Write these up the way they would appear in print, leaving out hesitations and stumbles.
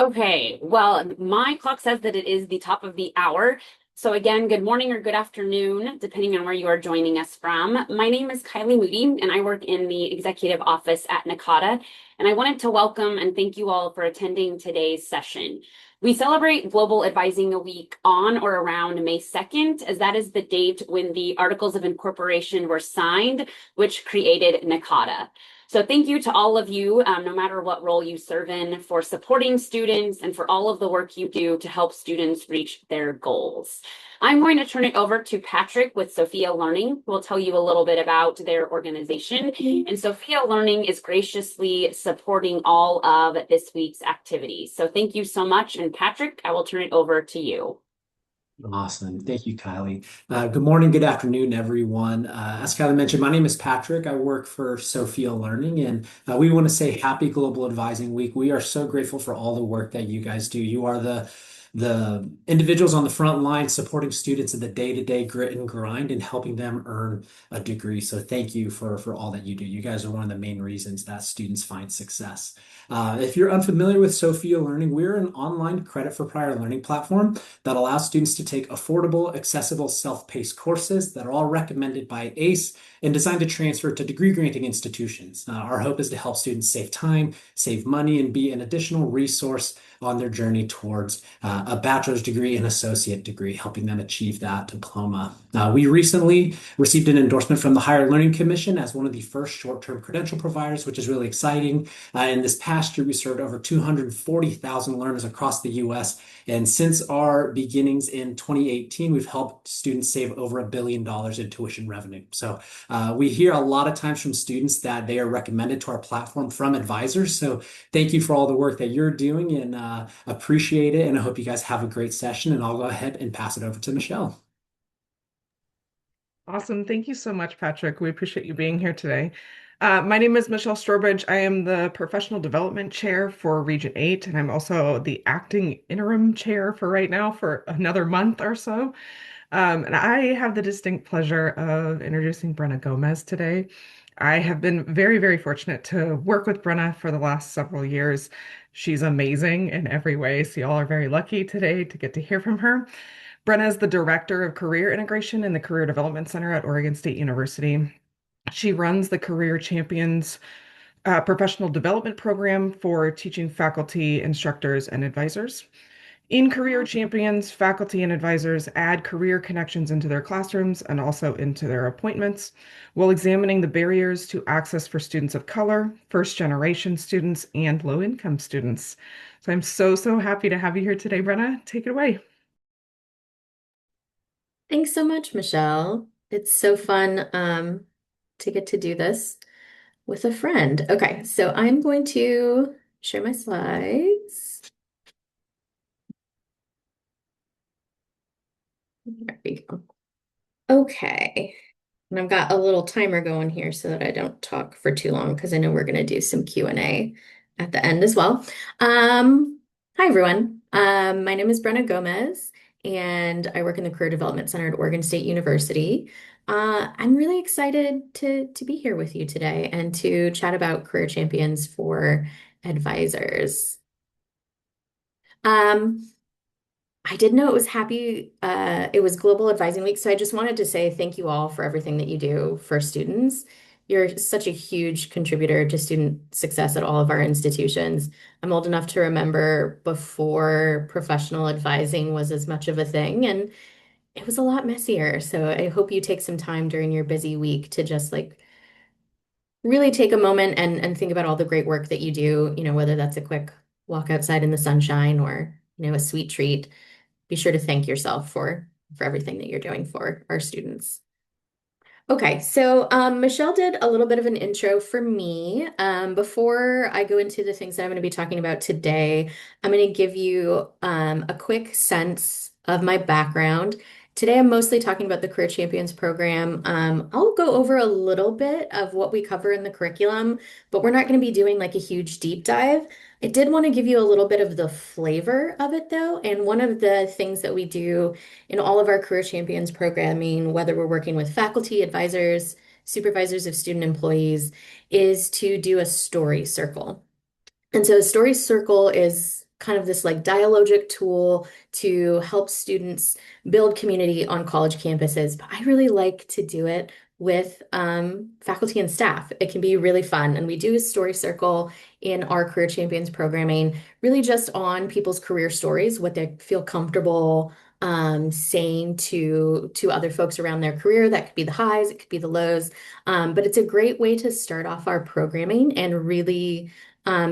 Okay, well, my clock says that it is the top of the hour. So again, good morning or good afternoon, depending on where you are joining us from. My name is Kylie Moody, and I work in the executive office at NACADA. And I wanted to welcome and thank you all for attending today's session. We celebrate Global Advising Week on or around May 2nd, as that is the date when the Articles of Incorporation were signed, which created NACADA. So thank you to all of you, no matter what role you serve in, for supporting students and for all of the work you do to help students reach their goals. I'm going to turn it over to Patrick with Sophia Learning, who will tell you a little bit about their organization. And Sophia Learning is graciously supporting all of this week's activities. So thank you so much. And Patrick, I will turn it over to you. Awesome. Thank you, Kylie. Good morning, good afternoon, everyone. As Kylie mentioned, my name is Patrick. I work for Sophia Learning, and we want to say Happy Global Advising Week. We are so grateful for all the work that you guys do. You are the individuals on the front line supporting students in the day-to-day grit and grind and helping them earn a degree. So thank you for all that you do. You guys are one of the main reasons that students find success. If you're unfamiliar with Sophia Learning, we're an online credit for prior learning platform that allows students to take affordable, accessible, self-paced courses that are all recommended by ACE and designed to transfer to degree granting institutions. Our hope is to help students save time, save money, and be an additional resource on their journey towards a bachelor's degree and associate degree, helping them achieve that diploma. We recently received an endorsement from the Higher Learning Commission as one of the first short-term credential providers, which is really exciting. In this past year, we served over 240,000 learners across the U.S. And since our beginnings in 2018, we've helped students save over $1 billion in tuition revenue. So we hear a lot of times from students that they are recommended to our platform from advisors. So thank you for all the work that you're doing and appreciate it. And I hope you guys have a great session. And I'll go ahead and pass it over to Michelle. Awesome. Thank you so much, Patrick. We appreciate you being here today. My name is Michelle Strobridge. I am the Professional Development Chair for Region 8, and I'm also the acting interim chair for right now for another month or so. And I have the distinct pleasure of introducing Brenna Gomez today. I have been very, very fortunate to work with Brenna for the last several years. She's amazing in every way, so y'all are very lucky today to get to hear from her. Brenna is the Director of Career Integration in the Career Development Center at Oregon State University. She runs the Career Champions professional development program for teaching faculty, instructors, and advisors. In Career Champions, faculty and advisors add career connections into their classrooms and also into their appointments, while examining the barriers to access for students of color, first-generation students, and low-income students. So I'm so happy to have you here today, Brenna. Take it away. Thanks so much, Michelle. It's so fun to get to do this with a friend. Okay, so I'm going to share my slides. There we go. Okay, and I've got a little timer going here so that I don't talk for too long because I know we're going to do some Q&A at the end as well. Hi, everyone. My name is Brenna Gomez, and I work in the Career Development Center at Oregon State University. I'm really excited to be here with you today and to chat about career champions for advisors. Um, I did know it was Global Advising Week, so I just wanted to say thank you all for everything that you do for students. You're such a huge contributor to student success at all of our institutions. I'm old enough to remember before professional advising was as much of a thing, and it was a lot messier. So I hope you take some time during your busy week to just like really take a moment and think about all the great work that you do, whether that's a quick walk outside in the sunshine or, a sweet treat. Be sure to thank yourself for everything that you're doing for our students. Okay, so Michelle did a little bit of an intro for me. Before I go into the things that I'm going to be talking about today, I'm going to give you a quick sense of my background. Today, I'm mostly talking about the Career Champions program. I'll go over a little bit of what we cover in the curriculum, but we're not going to be doing like a huge deep dive. I did want to give you a little bit of the flavor of it though. And one of the things that we do in all of our Career Champions programming, whether we're working with faculty, advisors, supervisors of student employees, is to do a story circle. And so a story circle is kind of this like dialogic tool to help students build community on college campuses. But I really like to do it with faculty and staff. It can be really fun. And we do a story circle in our Career Champions programming, really just on people's career stories, what they feel comfortable saying to other folks around their career. That could be the highs, it could be the lows. But it's a great way to start off our programming and really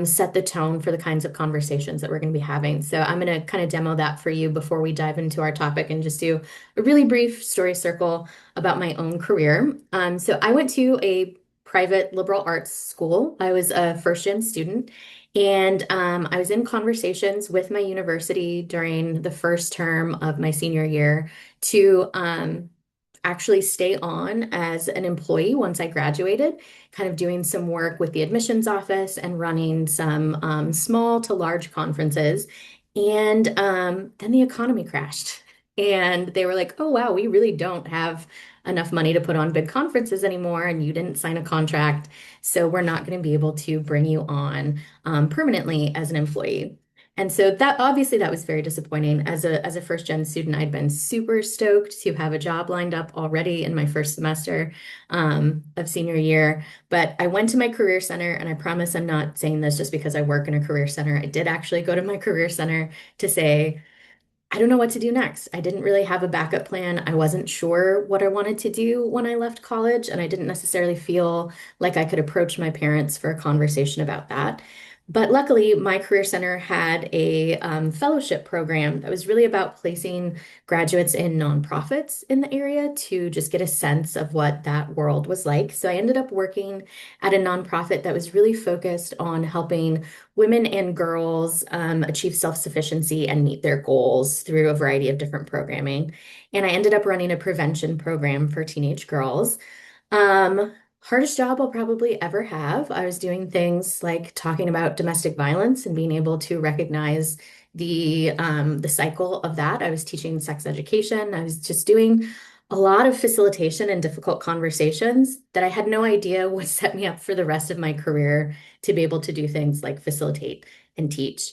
set the tone for the kinds of conversations that we're going to be having. So I'm going to kind of demo that for you before we dive into our topic and just do a really brief story circle about my own career. So I went to a private liberal arts school. I was a first-gen student, and I was in conversations with my university during the first term of my senior year to actually stay on as an employee once I graduated, kind of doing some work with the admissions office and running some small to large conferences. And then the economy crashed. And they were like, oh, wow, we really don't have enough money to put on big conferences anymore. And you didn't sign a contract. So we're not going to be able to bring you on permanently as an employee. And so that obviously that was very disappointing. As a first gen student, I'd been super stoked to have a job lined up already in my first semester of senior year. But I went to my career center, and I promise I'm not saying this just because I work in a career center. I did actually go to my career center to say, I don't know what to do next. I didn't really have a backup plan. I wasn't sure what I wanted to do when I left college, and I didn't necessarily feel like I could approach my parents for a conversation about that. But luckily, my career center had a fellowship program that was really about placing graduates in nonprofits in the area to just get a sense of what that world was like. So I ended up working at a nonprofit that was really focused on helping women and girls achieve self-sufficiency and meet their goals through a variety of different programming. And I ended up running a prevention program for teenage girls. Hardest job I'll probably ever have. I was doing things like talking about domestic violence and being able to recognize the cycle of that. I was teaching sex education. I was just doing a lot of facilitation and difficult conversations that I had no idea would set me up for the rest of my career to be able to do things like facilitate and teach.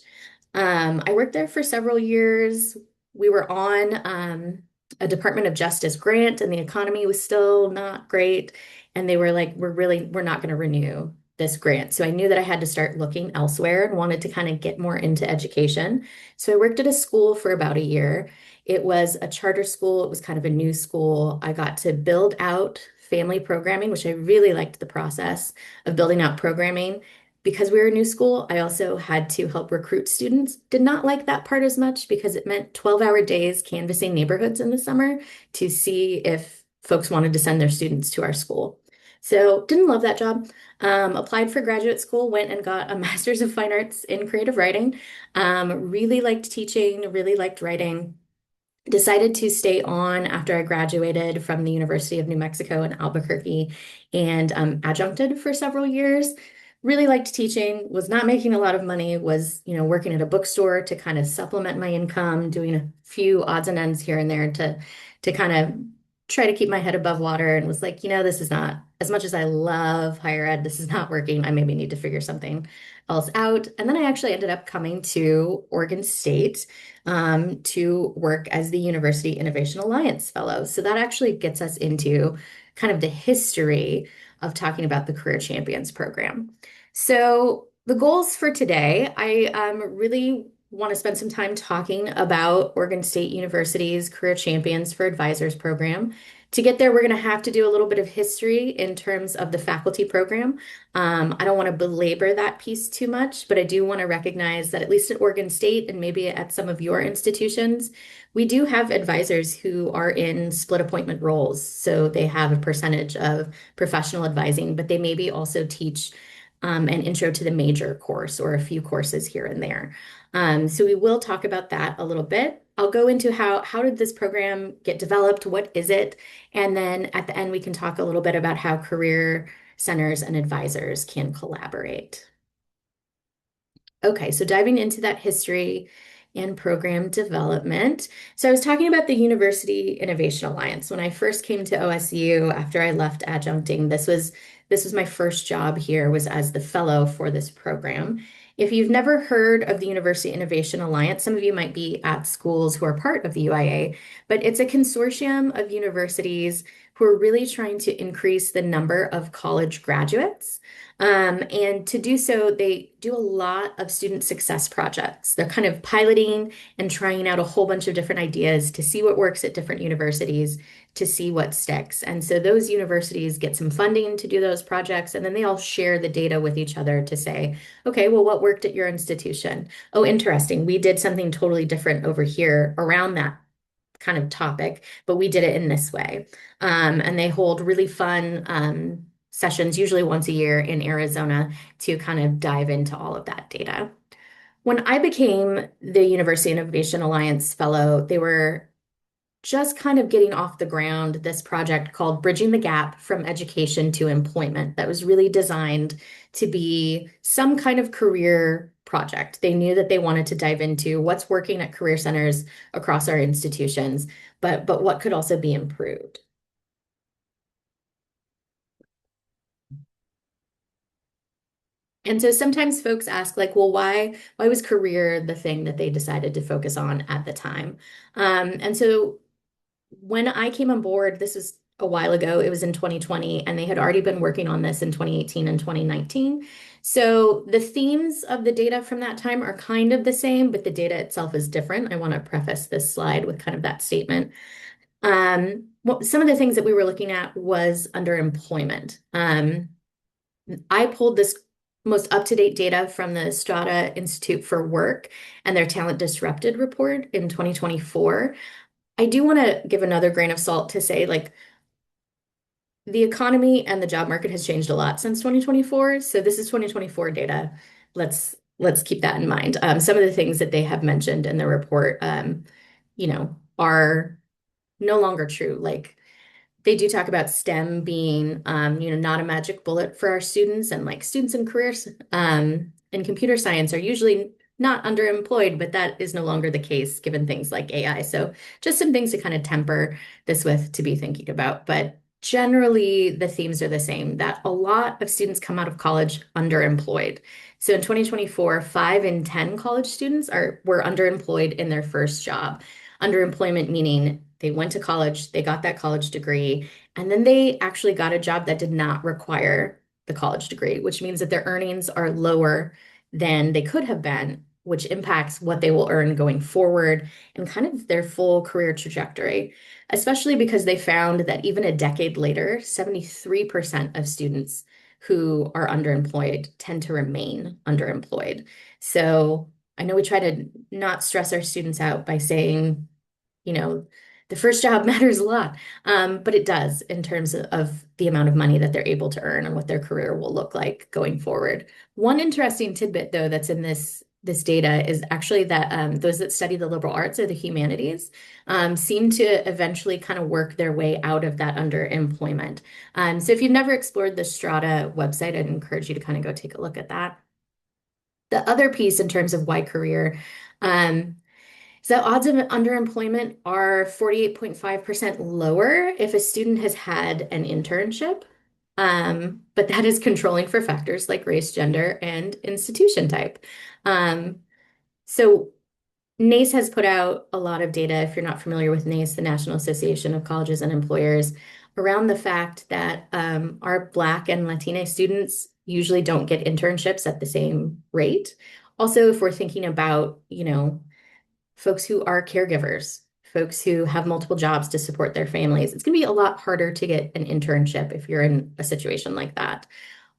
I worked there for several years. We were on a Department of Justice grant, and the economy was still not great. And they were like, we're not going to renew this grant. So I knew that I had to start looking elsewhere and wanted to kind of get more into education. So I worked at a school for about a year. It was a charter school. It was kind of a new school. I got to build out family programming, which I really liked the process of building out programming. Because we were a new school, I also had to help recruit students. Did not like that part as much because it meant 12-hour days canvassing neighborhoods in the summer to see if folks wanted to send their students to our school. So didn't love that job. Applied for graduate school, went and got a Master's of Fine Arts in creative writing. Really liked teaching, really liked writing. Decided to stay on after I graduated from the University of New Mexico in Albuquerque and adjuncted for several years. Really liked teaching, was not making a lot of money, was, working at a bookstore to kind of supplement my income, doing a few odds and ends here and there to kind of try to keep my head above water, and was like, this is not, as much as I love higher ed, this is not working. I maybe need to figure something else out. And then I actually ended up coming to Oregon State to work as the University Innovation Alliance Fellow. So that actually gets us into kind of the history of talking about the Career Champions program. So the goals for today, I really want to spend some time talking about Oregon State University's Career Champions for Advisors program. To get there, we're going to have to do a little bit of history in terms of the faculty program. I don't want to belabor that piece too much, but I do want to recognize that at least at Oregon State and maybe at some of your institutions, we do have advisors who are in split appointment roles. So they have a percentage of professional advising, but they maybe also teach an intro to the major course or a few courses here and there. So we will talk about that a little bit. I'll go into how did this program get developed? What is it? And then at the end, we can talk a little bit about how career centers and advisors can collaborate. Okay, so diving into that history and program development. So I was talking about the University Innovation Alliance. When I first came to OSU after I left adjuncting, this was my first job here, was as the fellow for this program. If you've never heard of the University Innovation Alliance, some of you might be at schools who are part of the UIA, but it's a consortium of universities who are really trying to increase the number of college graduates. And to do so, they do a lot of student success projects. They're kind of piloting and trying out a whole bunch of different ideas to see what works at different universities, to see what sticks. And so those universities get some funding to do those projects, and then they all share the data with each other to say, okay, well, what worked at your institution? Oh, interesting. We did something totally different over here around that kind of topic, but we did it in this way. And they hold really fun sessions, usually once a year in Arizona, to kind of dive into all of that data. When I became the University Innovation Alliance Fellow, they were just kind of getting off the ground this project called Bridging the Gap from Education to Employment that was really designed to be some kind of career project. They knew that they wanted to dive into what's working at career centers across our institutions, but what could also be improved. And so sometimes folks ask, like, well, why was career the thing that they decided to focus on at the time? And so when I came on board, this was a while ago, it was in 2020, and they had already been working on this in 2018 and 2019. So the themes of the data from that time are kind of the same, but the data itself is different. I want to preface this slide with kind of that statement. Well, some of the things that we were looking at was underemployment. I pulled this most up-to-date data from the Strata Institute for Work and their Talent Disrupted report in 2024. I do want to give another grain of salt to say, like, the economy and the job market has changed a lot since 2024. So this is 2024 data. Let's keep that in mind. Some of the things that they have mentioned in the report, are no longer true. Like, they do talk about STEM being, not a magic bullet for our students, and like students in careers in computer science are usually not underemployed, but that is no longer the case given things like AI. So just some things to kind of temper this with to be thinking about. But generally, the themes are the same, that a lot of students come out of college underemployed. So in 2024, 5 in 10 college students were underemployed in their first job. Underemployment meaning they went to college, they got that college degree, and then they actually got a job that did not require the college degree, which means that their earnings are lower than they could have been, which impacts what they will earn going forward and kind of their full career trajectory, especially because they found that even a decade later, 73% of students who are underemployed tend to remain underemployed. So I know we try to not stress our students out by saying, the first job matters a lot, but it does in terms of the amount of money that they're able to earn and what their career will look like going forward. One interesting tidbit, though, that's in this data is actually that those that study the liberal arts or the humanities seem to eventually kind of work their way out of that underemployment. So if you've never explored the Strata website, I'd encourage you to kind of go take a look at that. The other piece in terms of why career, so odds of underemployment are 48.5% lower if a student has had an internship. But that is controlling for factors like race, gender, and institution type. So NACE has put out a lot of data, if you're not familiar with NACE, the National Association of Colleges and Employers, around the fact that our Black and Latina students usually don't get internships at the same rate. Also, if we're thinking about, folks who are caregivers, folks who have multiple jobs to support their families, it's going to be a lot harder to get an internship if you're in a situation like that.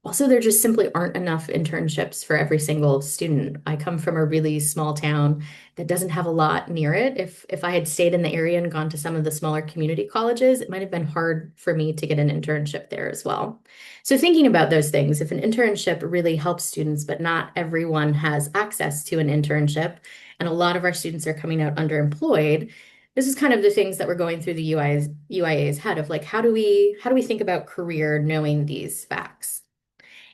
Also, there just simply aren't enough internships for every single student. I come from a really small town that doesn't have a lot near it. If I had stayed in the area and gone to some of the smaller community colleges, it might have been hard for me to get an internship there as well. So thinking about those things, if an internship really helps students, but not everyone has access to an internship, and a lot of our students are coming out underemployed, this is kind of the things that we're going through the UIA's head of, like, how do we think about career knowing these facts?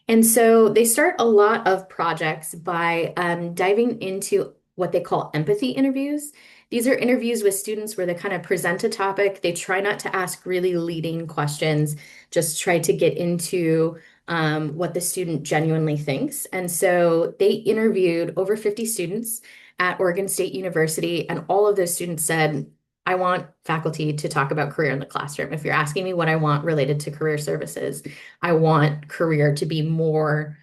And so they start a lot of projects by diving into what they call empathy interviews. These are interviews with students where they kind of present a topic. They try not to ask really leading questions, just try to get into what the student genuinely thinks. And so they interviewed over 50 students at Oregon State University, and all of those students said, I want faculty to talk about career in the classroom. If you're asking me what I want related to career services, I want career to be more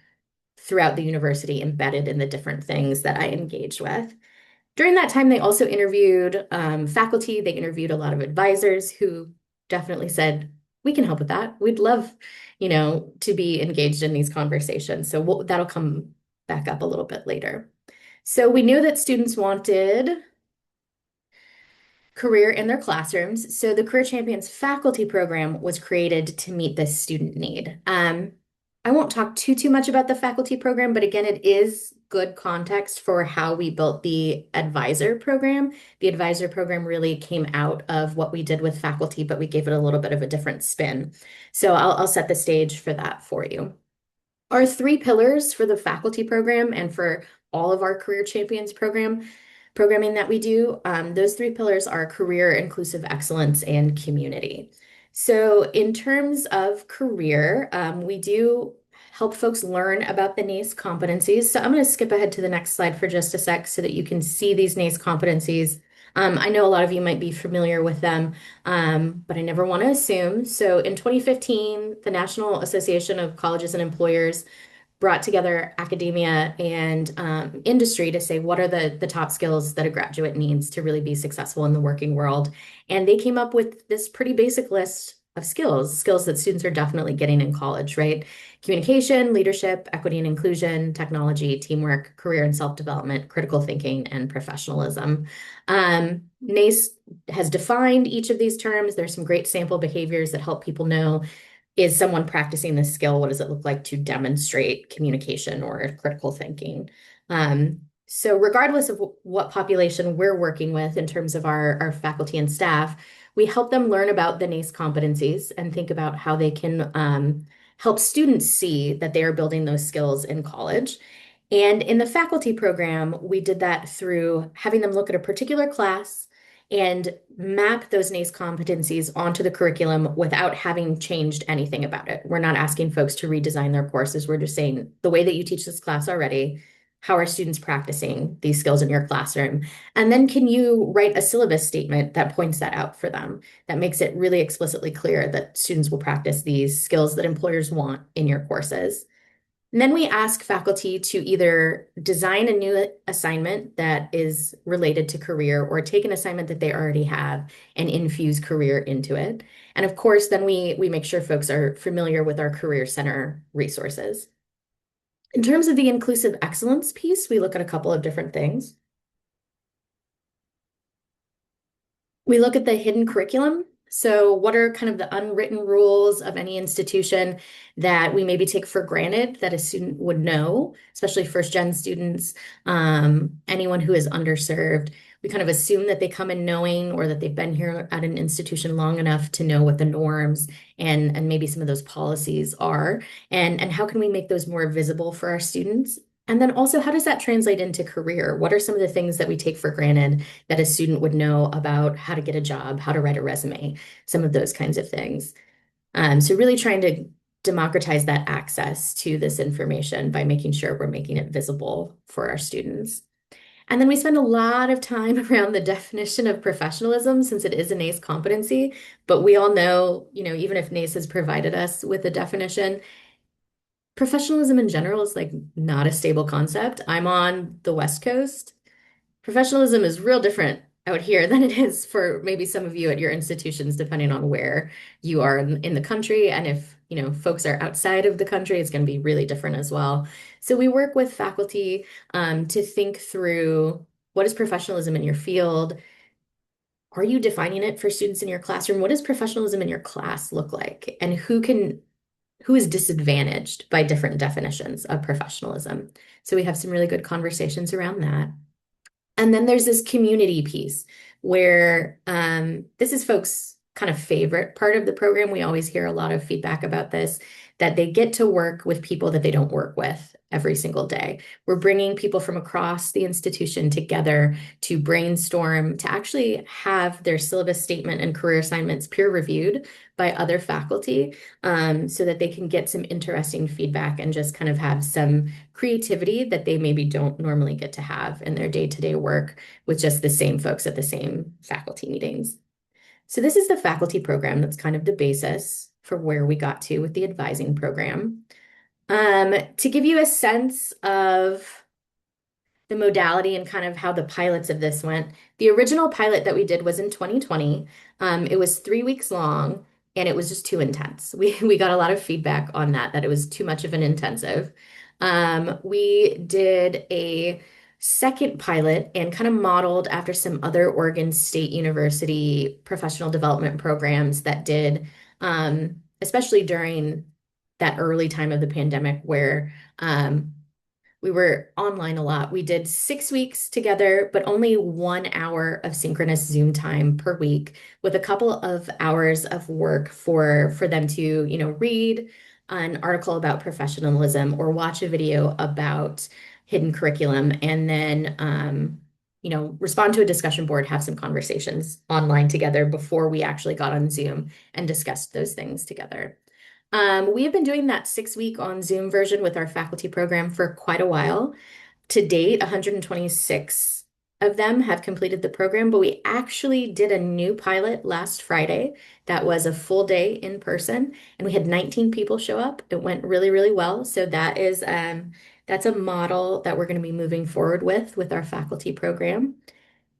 throughout the university, embedded in the different things that I engaged with. During that time, they also interviewed faculty. They interviewed a lot of advisors who definitely said, we can help with that. We'd love, to be engaged in these conversations. So that'll come back up a little bit later. So we knew that students wanted career in their classrooms. So the Career Champions faculty program was created to meet this student need. I won't talk too much about the faculty program, but again, it is good context for how we built the advisor program. The advisor program really came out of what we did with faculty, but we gave it a little bit of a different spin. So I'll set the stage for that for you. Our 3 pillars for the faculty program and for all of our Career Champions programming that we do, those 3 pillars are career, inclusive excellence, and community. So in terms of career, we do help folks learn about the NACE competencies. So I'm going to skip ahead to the next slide for just a sec so that you can see these NACE competencies. I know a lot of you might be familiar with them, but I never want to assume. So in 2015, the National Association of Colleges and Employers brought together academia and industry to say, what are the top skills that a graduate needs to really be successful in the working world? And they came up with this pretty basic list of skills that students are definitely getting in college, right? Communication, leadership, equity and inclusion, technology, teamwork, career and self-development, critical thinking, and professionalism. NACE has defined each of these terms. There's some great sample behaviors that help people know, is someone practicing this skill? What does it look like to demonstrate communication or critical thinking? So regardless of what population we're working with in terms of our faculty and staff, we help them learn about the NACE competencies and think about how they can help students see that they are building those skills in college. And in the faculty program, we did that through having them look at a particular class and map those NACE competencies onto the curriculum without having changed anything about it. We're not asking folks to redesign their courses. We're just saying, the way that you teach this class already, how are students practicing these skills in your classroom? And then can you write a syllabus statement that points that out for them, that makes it really explicitly clear that students will practice these skills that employers want in your courses? And then we ask faculty to either design a new assignment that is related to career or take an assignment that they already have and infuse career into it. And of course, then we make sure folks are familiar with our Career Center resources. In terms of the inclusive excellence piece, we look at a couple of different things. We look at the hidden curriculum. So what are kind of the unwritten rules of any institution that we maybe take for granted that a student would know, especially first-gen students, anyone who is underserved? We kind of assume that they come in knowing, or that they've been here at an institution long enough to know what the norms and maybe some of those policies are, and how can we make those more visible for our students? And then also, how does that translate into career? What are some of the things that we take for granted that a student would know about how to get a job, how to write a resume, some of those kinds of things? So really trying to democratize that access to this information by making sure we're making it visible for our students. And then we spend a lot of time around the definition of professionalism, since it is a NACE competency, but we all know, even if NACE has provided us with a definition, professionalism in general is like not a stable concept. I'm on the West Coast. Professionalism is real different out here than it is for maybe some of you at your institutions, depending on where you are in the country. And if, folks are outside of the country, it's going to be really different as well. So we work with faculty to think through, what is professionalism in your field? Are you defining it for students in your classroom? What does professionalism in your class look like? And who is disadvantaged by different definitions of professionalism? So we have some really good conversations around that. And then there's this community piece where this is folks' kind of favorite part of the program. We always hear a lot of feedback about this. that they get to work with people that they don't work with every single day. We're bringing people from across the institution together to brainstorm, to actually have their syllabus statement and career assignments peer reviewed by other faculty, so that they can get some interesting feedback and just kind of have some creativity that they maybe don't normally get to have in their day-to-day work with just the same folks at the same faculty meetings. So this is the faculty program. That's kind of the basis for where we got to with the advising program. To give you a sense of the modality and kind of how the pilots of this went, the original pilot that we did was in 2020. It was 3 weeks long, and it was just too intense. We got a lot of feedback on that it was too much of an intensive. We did a second pilot and kind of modeled after some other Oregon State University professional development programs that did, especially during that early time of the pandemic where we were online a lot. We did 6 weeks together, but only 1 hour of synchronous Zoom time per week, with a couple of hours of work for them to, read an article about professionalism or watch a video about hidden curriculum, and then respond to a discussion board, have some conversations online together before we actually got on Zoom and discussed those things together. We have been doing that 6 week on Zoom version with our faculty program for quite a while. To date, 126 of them have completed the program, but we actually did a new pilot last Friday that was a full day in person, and we had 19 people show up. It went really, really well. So that's a model that we're going to be moving forward with our faculty program.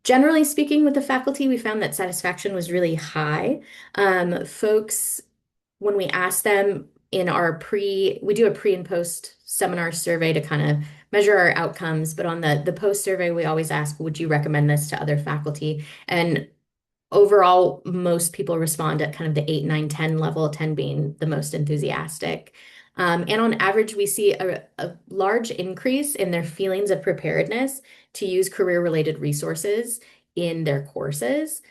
Generally speaking, with the faculty, we found that satisfaction was really high. Folks, when we ask them we do a pre and post seminar survey to kind of measure our outcomes, but on the post survey, we always ask, would you recommend this to other faculty? And overall, most people respond at kind of the 8, 9, 10 level, 10 being the most enthusiastic. And on average, we see a large increase in their feelings of preparedness to use career-related resources in their courses.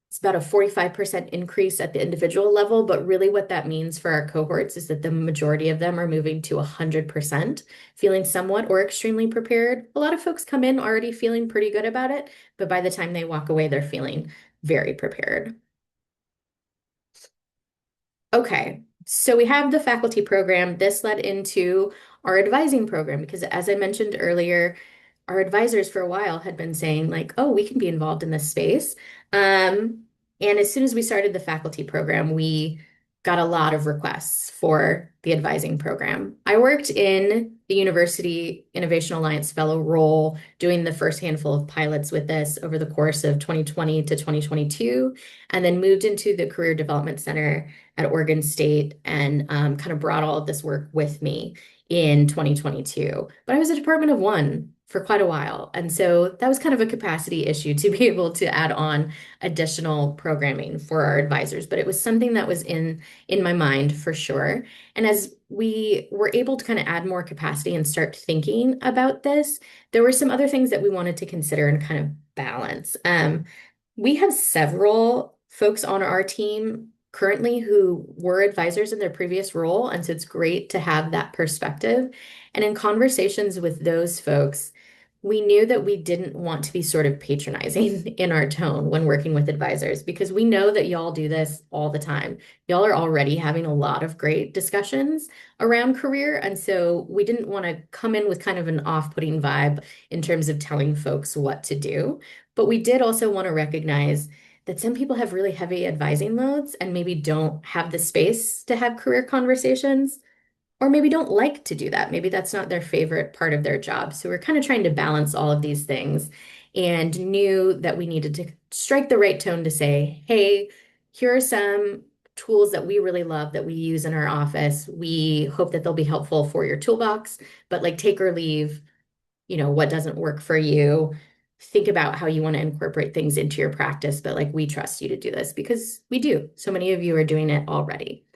It's about a 45% increase at the individual level, but really what that means for our cohorts is that the majority of them are moving to 100%, feeling somewhat or extremely prepared. A lot of folks come in already feeling pretty good about it, but by the time they walk away, they're feeling very prepared. Okay, so we have the faculty program. This led into our advising program because, as I mentioned earlier, our advisors for a while had been saying like, oh, we can be involved in this space. And as soon as we started the faculty program, we got a lot of requests for the advising program. I worked in the University Innovation Alliance Fellow role, doing the first handful of pilots with this over the course of 2020 to 2022, and then moved into the Career Development Center at Oregon State and kind of brought all of this work with me in 2022. But I was a department of one for quite a while. And so that was kind of a capacity issue to be able to add on additional programming for our advisors. But it was something that was in my mind for sure. And as we were able to kind of add more capacity and start thinking about this, there were some other things that we wanted to consider and kind of balance. We have several folks on our team currently who were advisors in their previous role. And so it's great to have that perspective. And in conversations with those folks, we knew that we didn't want to be sort of patronizing in our tone when working with advisors, because we know that y'all do this all the time. Y'all are already having a lot of great discussions around career. And so we didn't want to come in with kind of an off-putting vibe in terms of telling folks what to do. But we did also want to recognize that some people have really heavy advising loads and maybe don't have the space to have career conversations, or maybe don't like to do that. Maybe that's not their favorite part of their job. So we're kind of trying to balance all of these things and knew that we needed to strike the right tone to say, hey, here are some tools that we really love that we use in our office. We hope that they'll be helpful for your toolbox, but like take or leave, what doesn't work for you. Think about how you want to incorporate things into your practice, but like we trust you to do this because we do. So many of you are doing it already.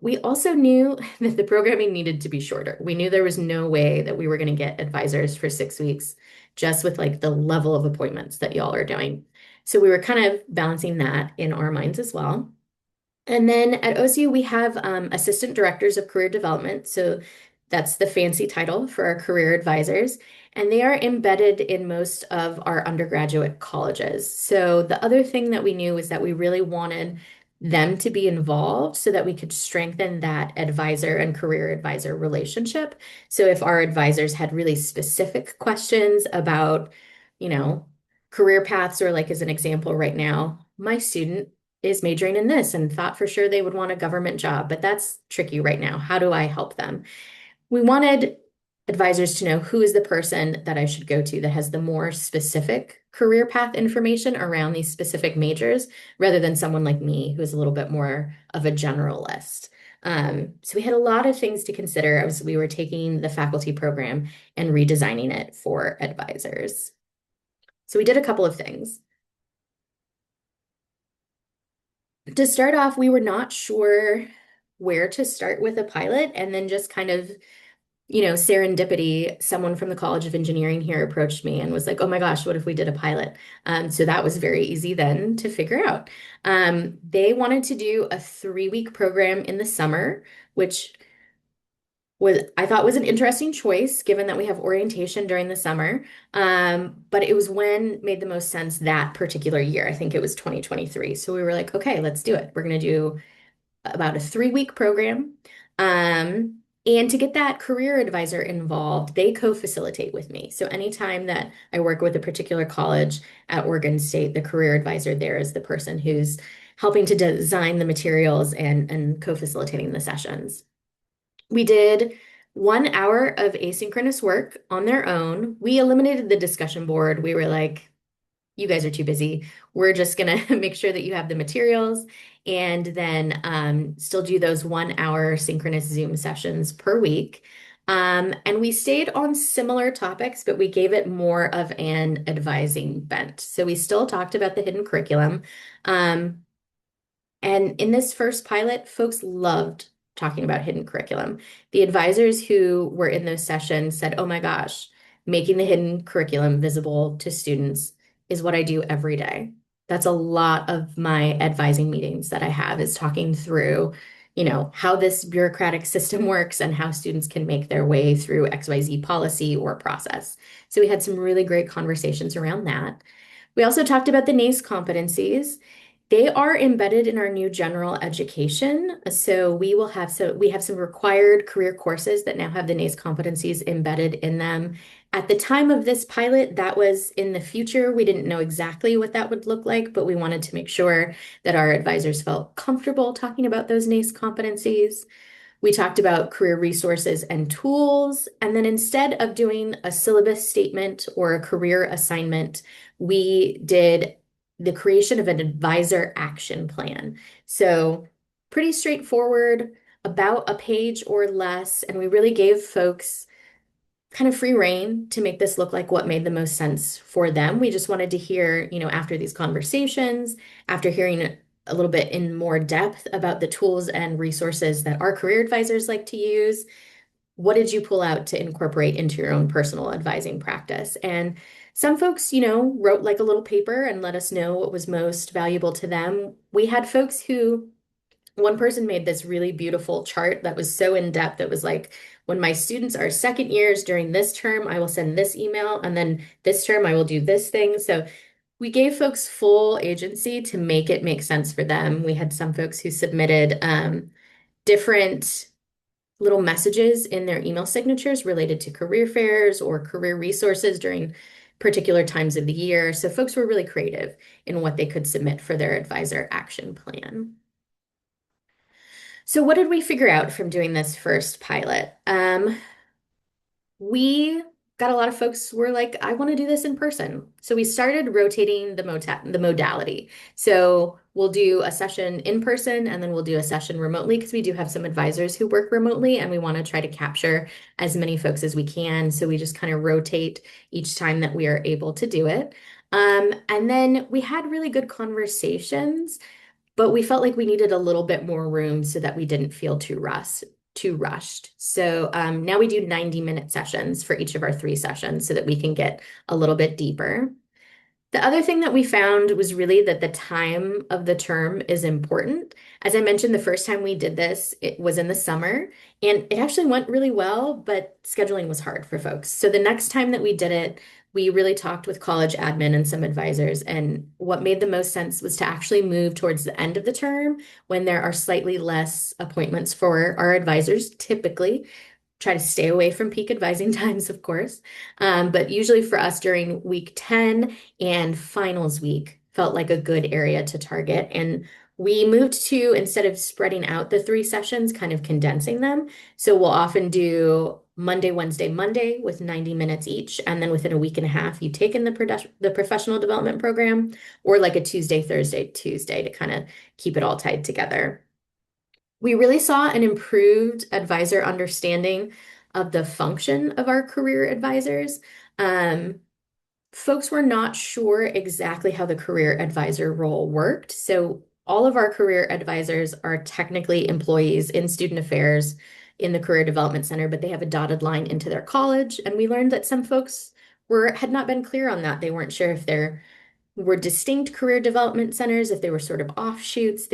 We also knew that the programming needed to be shorter. We knew there was no way that we were going to get advisors for 6 weeks just with like the level of appointments that y'all are doing. So we were kind of balancing that in our minds as well. And then at OCU, we have assistant directors of career development. So that's the fancy title for our career advisors. And they are embedded in most of our undergraduate colleges. So the other thing that we knew is that we really wanted them to be involved so that we could strengthen that advisor and career advisor relationship. So if our advisors had really specific questions about, you know, career paths, or like as an example right now, my student is majoring in this and thought for sure they would want a government job, but that's tricky right now. How do I help them? We wanted advisors to know who is the person that I should go to that has the more specific career path information around these specific majors, rather than someone like me who is a little bit more of a generalist. So we had a lot of things to consider as we were taking the faculty program and redesigning it for advisors. So we did a couple of things. To start off, we were not sure where to start with a pilot, and then just kind of, serendipity, someone from the College of Engineering here approached me and was like, oh my gosh, what if we did a pilot? So that was very easy then to figure out. They wanted to do a 3-week program in the summer, which I thought was an interesting choice given that we have orientation during the summer. But it was when made the most sense that particular year. I think it was 2023. So we were like, okay, let's do it. We're going to do about a 3-week program. And to get that career advisor involved, they co-facilitate with me. So anytime that I work with a particular college at Oregon State, the career advisor there is the person who's helping to design the materials and co-facilitating the sessions. We did 1 hour of asynchronous work on their own. We eliminated the discussion board. We were like, you guys are too busy. We're just going to make sure that you have the materials, and then still do those 1 hour synchronous Zoom sessions per week. And we stayed on similar topics, but we gave it more of an advising bent. So we still talked about the hidden curriculum. And in this first pilot, folks loved talking about hidden curriculum. The advisors who were in those sessions said, oh my gosh, making the hidden curriculum visible to students is what I do every day. That's a lot of my advising meetings that I have, is talking through, how this bureaucratic system works and how students can make their way through XYZ policy or process. So we had some really great conversations around that. We also talked about the NACE competencies. They are embedded in our new general education. So we have some required career courses that now have the NACE competencies embedded in them. At the time of this pilot, that was in the future. We didn't know exactly what that would look like, but we wanted to make sure that our advisors felt comfortable talking about those NACE competencies. We talked about career resources and tools. And then instead of doing a syllabus statement or a career assignment, we did the creation of an advisor action plan. So pretty straightforward, about a page or less. And we really gave folks kind of free rein to make this look like what made the most sense for them. We just wanted to hear, after these conversations, after hearing a little bit in more depth about the tools and resources that our career advisors like to use, what did you pull out to incorporate into your own personal advising practice? And some folks, wrote like a little paper and let us know what was most valuable to them. We had folks who, one person made this really beautiful chart that was so in depth. It was like, when my students are second years during this term, I will send this email, and then this term I will do this thing. So we gave folks full agency to make it make sense for them. We had some folks who submitted different little messages in their email signatures related to career fairs or career resources during particular times of the year. So folks were really creative in what they could submit for their advisor action plan. So what did we figure out from doing this first pilot? We got a lot of folks who were like, I want to do this in person. So we started rotating the modality. So we'll do a session in person, and then we'll do a session remotely, because we do have some advisors who work remotely and we want to try to capture as many folks as we can. So we just kind of rotate each time that we are able to do it. And then we had really good conversations, but we felt like we needed a little bit more room so that we didn't feel too rushed. So now we do 90-minute sessions for each of our 3 sessions so that we can get a little bit deeper. The other thing that we found was really that the time of the term is important. As I mentioned, the first time we did this, it was in the summer, and it actually went really well, but scheduling was hard for folks. So the next time that we did it, we really talked with college admin and some advisors, and what made the most sense was to actually move towards the end of the term when there are slightly less appointments for our advisors, typically try to stay away from peak advising times, of course. But usually for us during week 10 and finals week felt like a good area to target. And we moved to, instead of spreading out the 3 sessions, kind of condensing them. So we'll often do Monday, Wednesday, Monday with 90 minutes each. And then within a week and a half, you take in the professional development program, or like a Tuesday, Thursday, Tuesday to kind of keep it all tied together. We really saw an improved advisor understanding of the function of our career advisors. Um, Folks were not sure exactly how the career advisor role worked. So all of our career advisors are technically employees in student affairs in the Career Development Center, but they have a dotted line into their college. And we learned that some folks had not been clear on that. They weren't sure if they're were distinct career development centers, if they were sort of offshoots.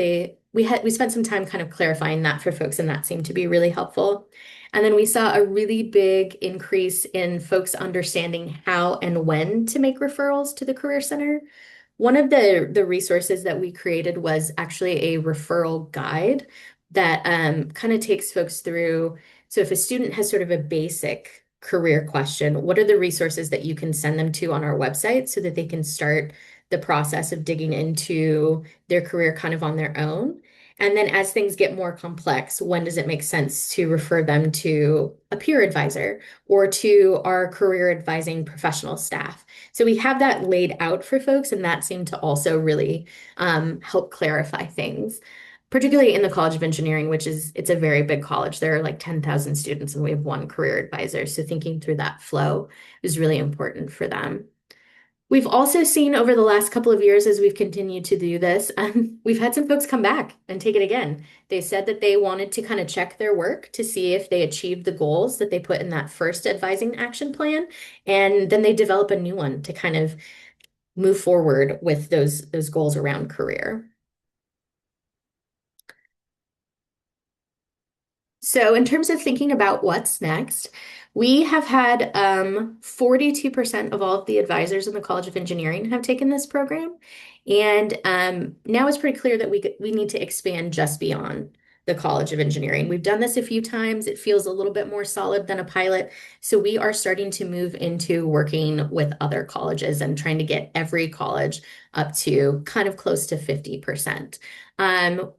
We spent some time kind of clarifying that for folks, and that seemed to be really helpful. And then we saw a really big increase in folks understanding how and when to make referrals to the Career Center. One of the resources that we created was actually a referral guide that kind of takes folks through. So if a student has sort of a basic career question, what are the resources that you can send them to on our website so that they can start the process of digging into their career kind of on their own? And then as things get more complex, when does it make sense to refer them to a peer advisor or to our career advising professional staff? So we have that laid out for folks, and that seemed to also really help clarify things, particularly in the College of Engineering, it's a very big college. There are like 10,000 students, and we have one career advisor. So thinking through that flow is really important for them. We've also seen over the last couple of years, as we've continued to do this, we've had some folks come back and take it again. They said that they wanted to kind of check their work to see if they achieved the goals that they put in that first advising action plan. And then they develop a new one to kind of move forward with those goals around career. So in terms of thinking about what's next, we have had 42% of all of the advisors in the College of Engineering have taken this program. And now it's pretty clear that we need to expand just beyond the College of Engineering. We've done this a few times. It feels a little bit more solid than a pilot. So we are starting to move into working with other colleges and trying to get every college up to kind of close to 50%.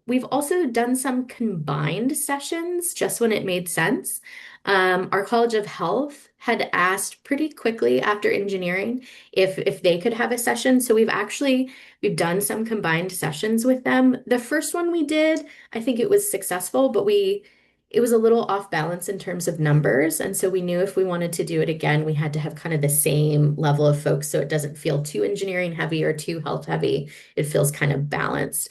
We've also done some combined sessions just when it made sense. Our College of Health had asked pretty quickly after engineering if they could have a session. So we've done some combined sessions with them. The first one we did, I think it was successful, but it was a little off balance in terms of numbers. And so we knew if we wanted to do it again, we had to have kind of the same level of folks so it doesn't feel too engineering heavy or too health heavy. It feels kind of balanced.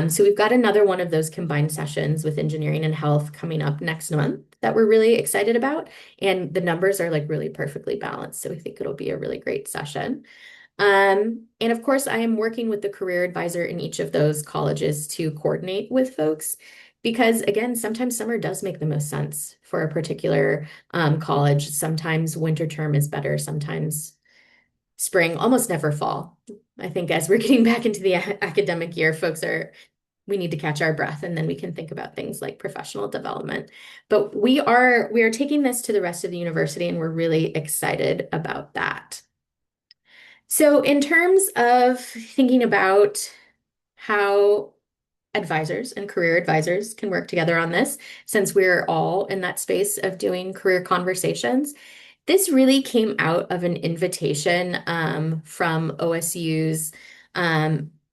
So we've got another one of those combined sessions with engineering and health coming up next month that we're really excited about. And the numbers are like really perfectly balanced. So we think it'll be a really great session. And of course, I am working with the career advisor in each of those colleges to coordinate with folks. Because again, sometimes summer does make the most sense for a particular college. Sometimes winter term is better, sometimes spring, almost never fall. I think as we're getting back into the academic year, we need to catch our breath, and then we can think about things like professional development. But we are taking this to the rest of the university, and we're really excited about that. So in terms of thinking about how advisors and career advisors can work together on this, since we're all in that space of doing career conversations. This really came out of an invitation from OSU's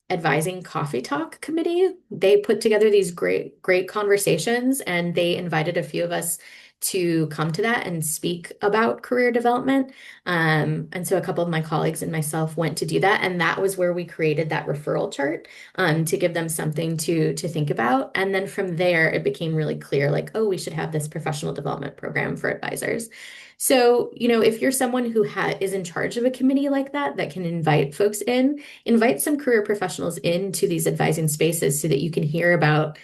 Advising Coffee Talk Committee. They put together these great conversations, and they invited a few of us to come to that and speak about career development. And so a couple of my colleagues and myself went to do that. And that was where we created that referral chart to give them something to think about. And then from there, it became really clear, like, oh, we should have this professional development program for advisors. So, if you're someone who is in charge of a committee like that, that can invite folks in, invite some career professionals into these advising spaces so that you can hear about,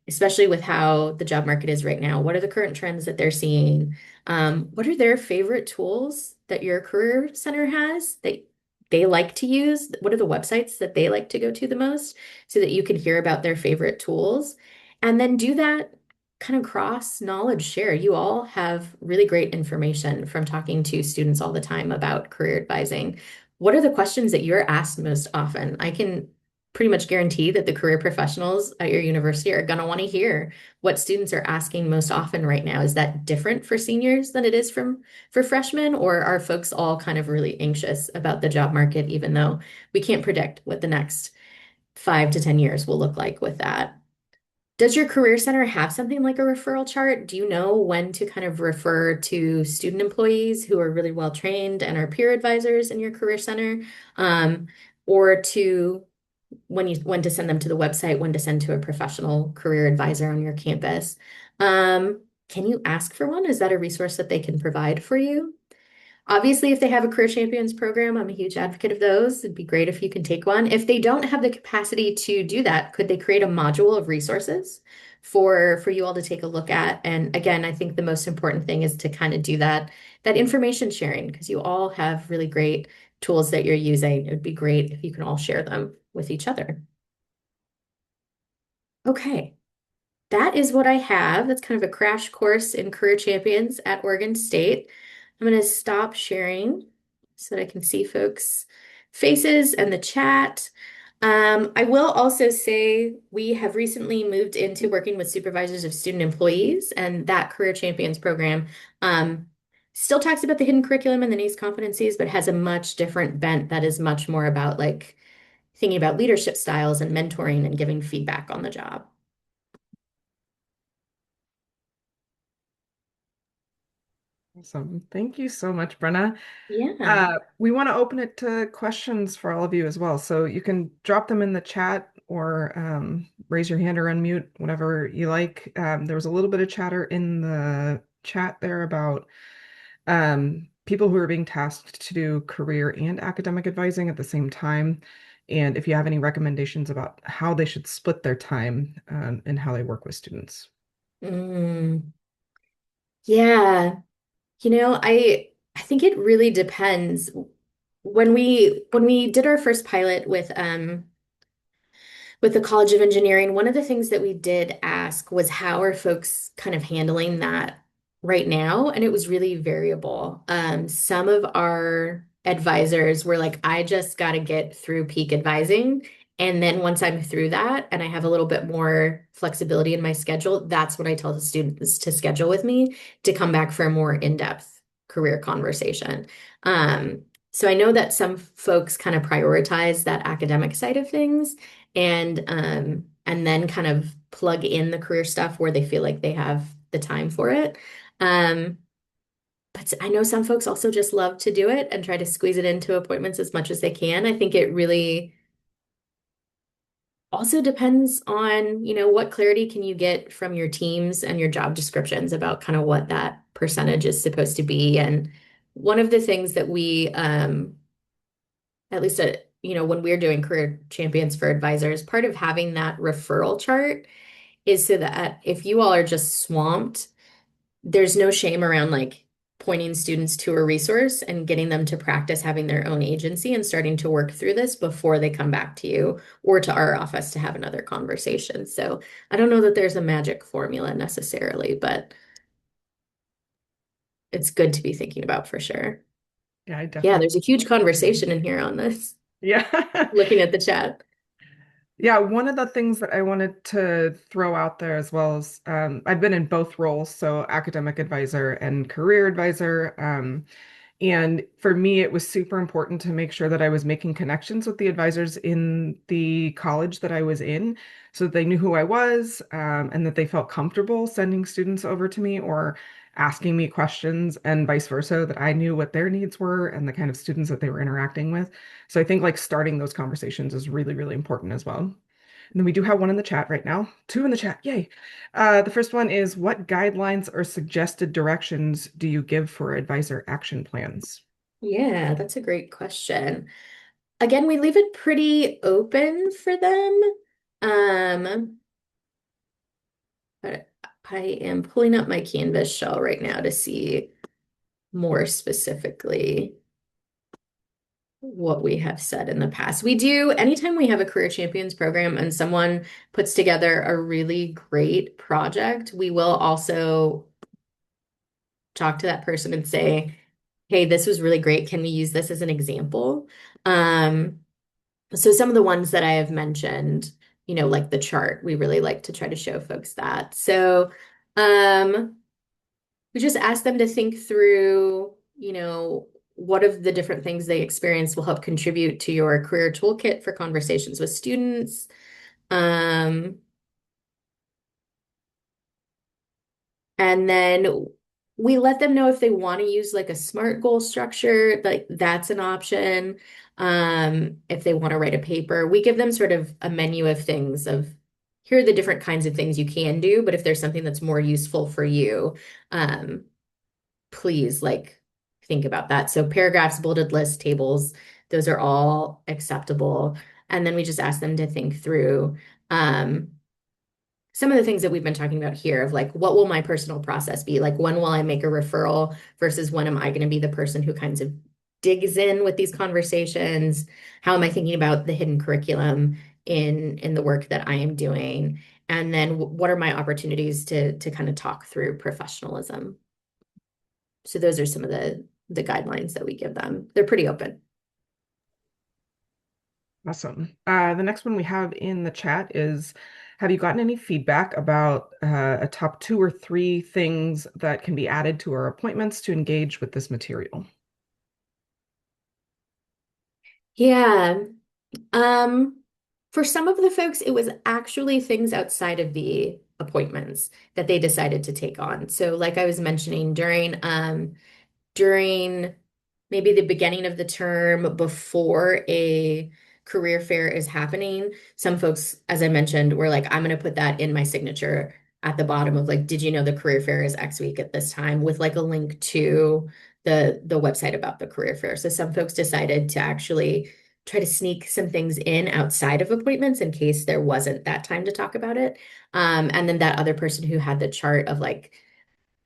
especially with how the job market is right now, what are the current trends that they're seeing? What are their favorite tools that your career center has that they like to use? What are the websites that they like to go to the most so that you can hear about their favorite tools? And then do that kind of cross knowledge share. You all have really great information from talking to students all the time about career advising. What are the questions that you're asked most often? I can pretty much guarantee that the career professionals at your university are going to want to hear what students are asking most often right now. Is that different for seniors than it is for freshmen, or are folks all kind of really anxious about the job market, even though we can't predict what the next 5 to 10 years will look like with that? Does your career center have something like a referral chart? Do you know when to kind of refer to student employees who are really well trained and are peer advisors in your career center? Or to when to send them to the website, when to send to a professional career advisor on your campus? Can you ask for one? Is that a resource that they can provide for you? Obviously, if they have a Career Champions program, I'm a huge advocate of those. It'd be great if you can take one. If they don't have the capacity to do that, could they create a module of resources for you all to take a look at? And again, I think the most important thing is to kind of do that information sharing, because you all have really great tools that you're using. It would be great if you can all share them with each other. Okay. That is what I have. That's kind of a crash course in Career Champions at Oregon State. I'm going to stop sharing so that I can see folks' faces and the chat. I will also say we have recently moved into working with supervisors of student employees, and that Career Champions program still talks about the hidden curriculum and the NACE competencies, but has a much different bent that is much more about like thinking about leadership styles and mentoring and giving feedback on the job. Awesome. Thank you so much, Brenna. Yeah. We want to open it to questions for all of you as well. So you can drop them in the chat or raise your hand or unmute, whatever you like. There was a little bit of chatter in the chat there about people who are being tasked to do career and academic advising at the same time. And if you have any recommendations about how they should split their time and how they work with students. Mm, yeah. I think it really depends. When we did our first pilot with the College of Engineering, one of the things that we did ask was how are folks kind of handling that right now? And it was really variable. Some of our advisors were like, I just got to get through peak advising. And then once I'm through that and I have a little bit more flexibility in my schedule, that's what I tell the students to schedule with me to come back for a more in-depth career conversation. So I know that some folks kind of prioritize that academic side of things and then kind of plug in the career stuff where they feel like they have the time for it. Um, but I know some folks also just love to do it and try to squeeze it into appointments as much as they can. I think it really also depends on, what clarity can you get from your teams and your job descriptions about kind of what that percentage is supposed to be. And one of the things that we, at least when we're doing career champions for advisors, part of having that referral chart is so that if you all are just swamped, there's no shame around like pointing students to a resource and getting them to practice having their own agency and starting to work through this before they come back to you or to our office to have another conversation. So I don't know that there's a magic formula necessarily, but it's good to be thinking about for sure. Yeah, I Yeah, definitely. there's a huge conversation in here on this, Yeah. looking at the chat. Yeah, one of the things that I wanted to throw out there as well is I've been in both roles, so academic advisor and career advisor. And for me, it was super important to make sure that I was making connections with the advisors in the college that I was in so that they knew who I was and that they felt comfortable sending students over to me or asking me questions and vice versa, that I knew what their needs were and the kind of students that they were interacting with. So I think like starting those conversations is really, really important as well. And then we do have one in the chat right now, two in the chat, yay. The first one is, what guidelines or suggested directions do you give for advisor action plans? Yeah, that's a great question. Again, we leave it pretty open for them. But I am pulling up my Canvas shell right now to see more specifically what we have said in the past. We do, anytime we have a Career Champions program and someone puts together a really great project, we will also talk to that person and say, hey, this was really great. Can we use this as an example? So some of the ones that I have mentioned, like the chart, we really like to try to show folks that. So we just ask them to think through, what of the different things they experience will help contribute to your career toolkit for conversations with students. And then we let them know if they want to use like a SMART goal structure, like that's an option. If they want to write a paper, we give them sort of a menu of things of here are the different kinds of things you can do, but if there's something that's more useful for you, please like think about that. So paragraphs, bulleted lists, tables, those are all acceptable. And then we just ask them to think through some of the things that we've been talking about here of like, what will my personal process be? Like, when will I make a referral versus when am I going to be the person who kind of digs in with these conversations? How am I thinking about the hidden curriculum in the work that I am doing? And then what are my opportunities to kind of talk through professionalism? So those are some of the guidelines that we give them. They're pretty open. Awesome. The next one we have in the chat is, have you gotten any feedback about a top 2 or 3 things that can be added to our appointments to engage with this material? Yeah. For some of the folks, it was actually things outside of the appointments that they decided to take on. So like I was mentioning during maybe the beginning of the term before a career fair is happening, some folks, as I mentioned, were like, I'm going to put that in my signature at the bottom of like, did you know the career fair is X week at this time, with like a link to the website about the career fair. So some folks decided to actually try to sneak some things in outside of appointments in case there wasn't that time to talk about it. And then that other person who had the chart of like,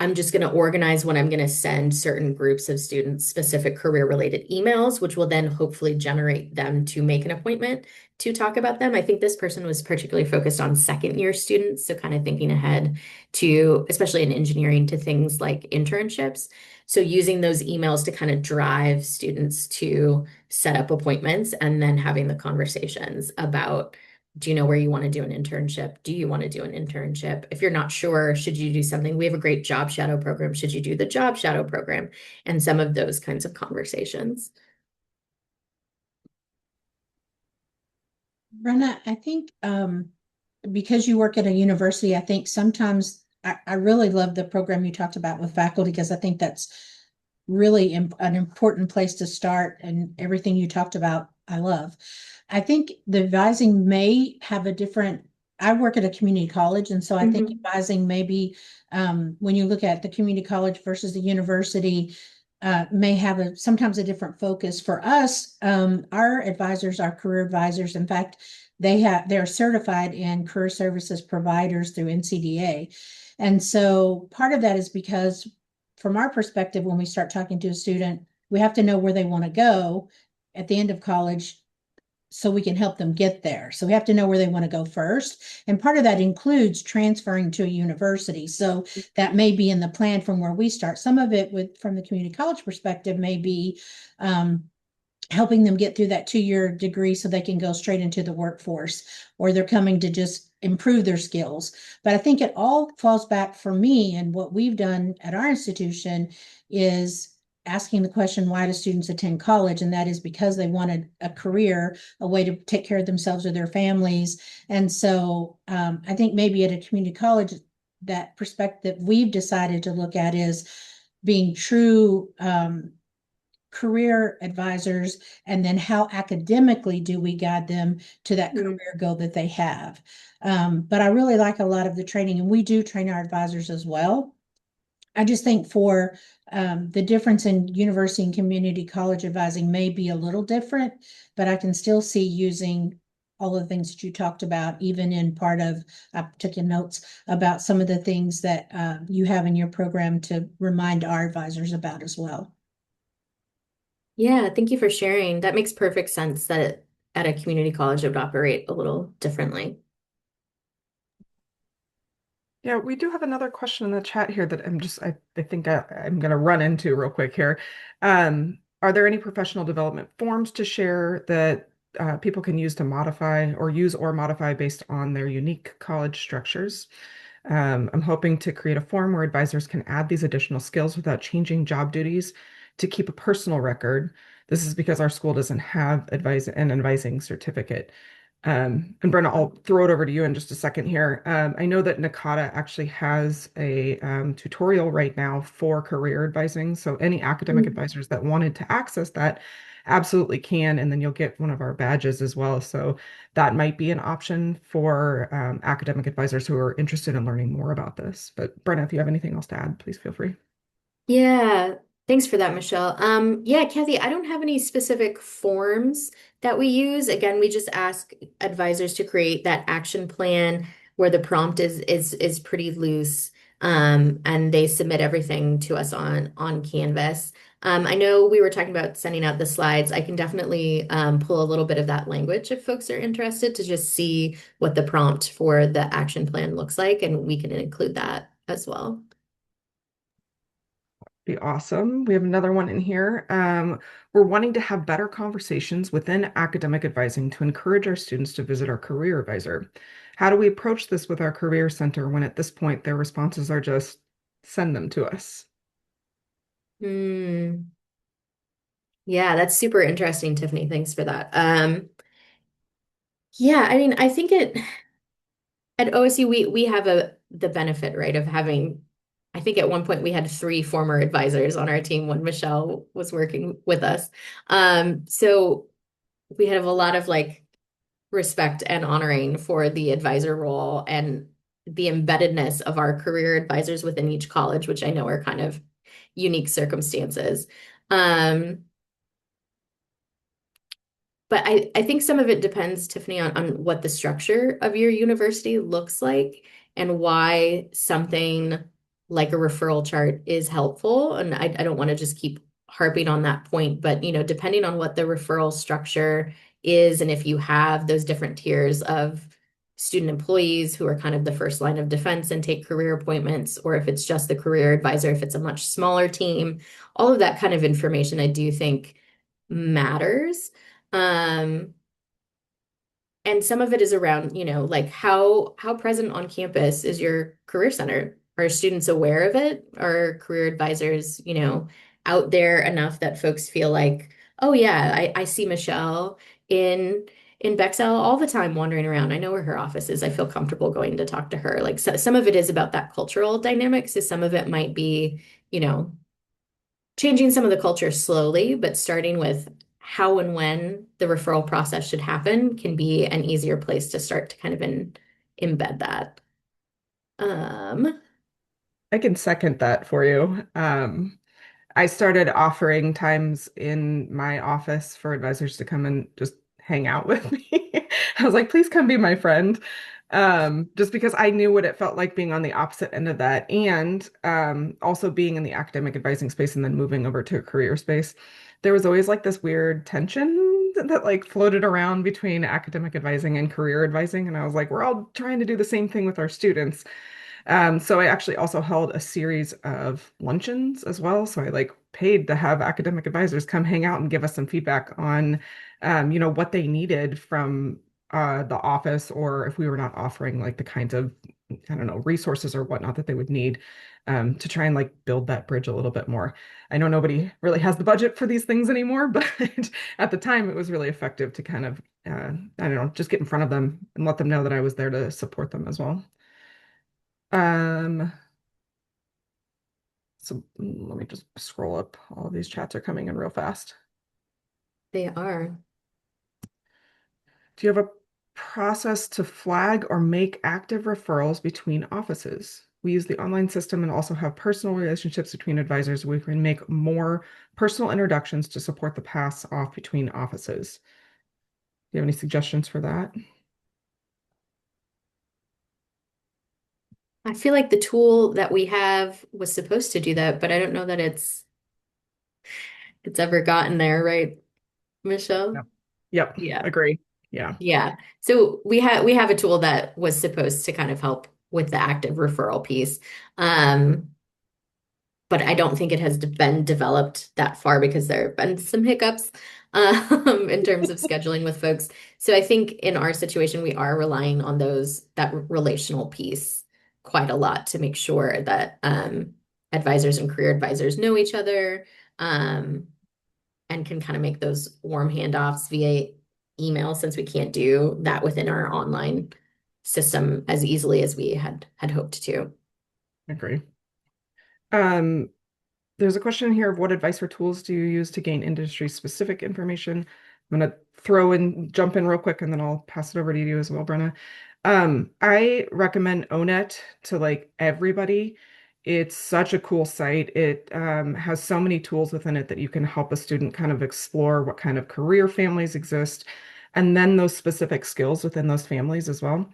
I'm just going to organize when I'm going to send certain groups of students specific career related emails, which will then hopefully generate them to make an appointment to talk about them. I think this person was particularly focused on second year students. So kind of thinking ahead to, especially in engineering, to things like internships. So using those emails to kind of drive students to set up appointments and then having the conversations about, do you know where you want to do an internship? Do you want to do an internship? If you're not sure, should you do something? We have a great job shadow program. Should you do the job shadow program? And some of those kinds of conversations. Brenna, I think because you work at a university, I think sometimes I really love the program you talked about with faculty, because I think that's really an important place to start, and everything you talked about, I love. I think the advising may have a different, I work at a community college, and so I think advising maybe when you look at the community college versus the university, may have sometimes a different focus. For us, our advisors are career advisors. In fact, they're certified in career services providers through NCDA. And so part of that is because from our perspective, when we start talking to a student, we have to know where they want to go at the end of college so we can help them get there. So we have to know where they want to go first. And part of that includes transferring to a university. So that may be in the plan from where we start. Some of it from the community college perspective may be helping them get through that 2-year degree so they can go straight into the workforce, or they're coming to just improve their skills. But I think it all falls back for me, and what we've done at our institution is asking the question, why do students attend college? And that is because they wanted a career, a way to take care of themselves or their families. And so I think maybe at a community college, that perspective we've decided to look at is being true career advisors, and then how academically do we guide them to that Mm. career goal that they have. But I really like a lot of the training, and we do train our advisors as well. I just think for the difference in university and community college advising may be a little different, but I can still see using all the things that you talked about, even in part of, I took notes about some of the things that you have in your program to remind our advisors about as well. Yeah, thank you for sharing. That makes perfect sense that at a community college it would operate a little differently. Yeah, we do have another question in the chat here that I think I'm going to run into real quick here. Are there any professional development forms to share that people can use to modify or use or modify based on their unique college structures? I'm hoping to create a form where advisors can add these additional skills without changing job duties to keep a personal record. This is because our school doesn't have an advising certificate. And Brenna, I'll throw it over to you in just a second here. I know that NACADA actually has a tutorial right now for career advising. So any academic Mm. advisors that wanted to access that absolutely can. And then you'll get one of our badges as well. So that might be an option for academic advisors who are interested in learning more about this. But Brenna, if you have anything else to add, please feel free. Yeah, thanks for that, Michelle. Yeah, Kathy, I don't have any specific forms that we use. Again, we just ask advisors to create that action plan where the prompt is pretty loose. And they submit everything to us on Canvas. I know we were talking about sending out the slides. I can definitely pull a little bit of that language if folks are interested to just see what the prompt for the action plan looks like, and we can include that as well. Be awesome. We have another one in here. We're wanting to have better conversations within academic advising to encourage our students to visit our career advisor. How do we approach this with our career center when at this point their responses are just send them to us? Hmm. Yeah, that's super interesting, Tiffany. Thanks for that. Yeah, I mean, I think it at OSU we have the benefit, right, of having, I think at one point we had three former advisors on our team when Michelle was working with us. So we have a lot of like respect and honoring for the advisor role and the embeddedness of our career advisors within each college, which I know are kind of unique circumstances. Um, But I think some of it depends, Tiffany, on what the structure of your university looks like and why something like a referral chart is helpful. And I don't want to just keep harping on that point, but depending on what the referral structure is, and if you have those different tiers of student employees who are kind of the first line of defense and take career appointments, or if it's just the career advisor, if it's a much smaller team, all of that kind of information I do think matters. Um, and some of it is around, like how present on campus is your career center? Are students aware of it? Are career advisors, out there enough that folks feel like, oh yeah, I see Michelle in Bexell all the time wandering around. I know where her office is. I feel comfortable going to talk to her. Like some of it is about that cultural dynamics. So some of it might be, changing some of the culture slowly, but starting with how and when the referral process should happen can be an easier place to start to kind of embed that. Um, I can second that for you. I started offering times in my office for advisors to come and just hang out with me. I was like, please come be my friend. Just because I knew what it felt like being on the opposite end of that, and also being in the academic advising space and then moving over to a career space. There was always like this weird tension that like floated around between academic advising and career advising. And I was like, we're all trying to do the same thing with our students. So I actually also held a series of luncheons as well. So I like paid to have academic advisors come hang out and give us some feedback on, what they needed from the office, or if we were not offering like the kinds of, I don't know, resources or whatnot that they would need to try and like build that bridge a little bit more. I know nobody really has the budget for these things anymore, but at the time it was really effective to kind of, I don't know, just get in front of them and let them know that I was there to support them as well. Um, so let me just scroll up. All of these chats are coming in real fast. They are. Do you have a process to flag or make active referrals between offices? We use the online system and also have personal relationships between advisors. We can make more personal introductions to support the pass off between offices. Do you have any suggestions for that? I feel like the tool that we have was supposed to do that, but I don't know that it's ever gotten there, right, Michelle? Yep. Yep, Yeah. agree. Yeah, Yeah. So we have a tool that was supposed to kind of help with the active referral piece. Um, but I don't think it has been developed that far because there have been some hiccups in terms of scheduling with folks. So I think in our situation, we are relying on that relational piece quite a lot to make sure that advisors and career advisors know each other, um, and can kind of make those warm handoffs via email since we can't do that within our online system as easily as we had hoped to. agree. Um, There's a question here of what advice or tools do you use to gain industry specific information? I'm gonna jump in real quick and then I'll pass it over to you as well, Brenna. I recommend Onet to like everybody. It's such a cool site. It has so many tools within it that you can help a student kind of explore what kind of career families exist and then those specific skills within those families as well.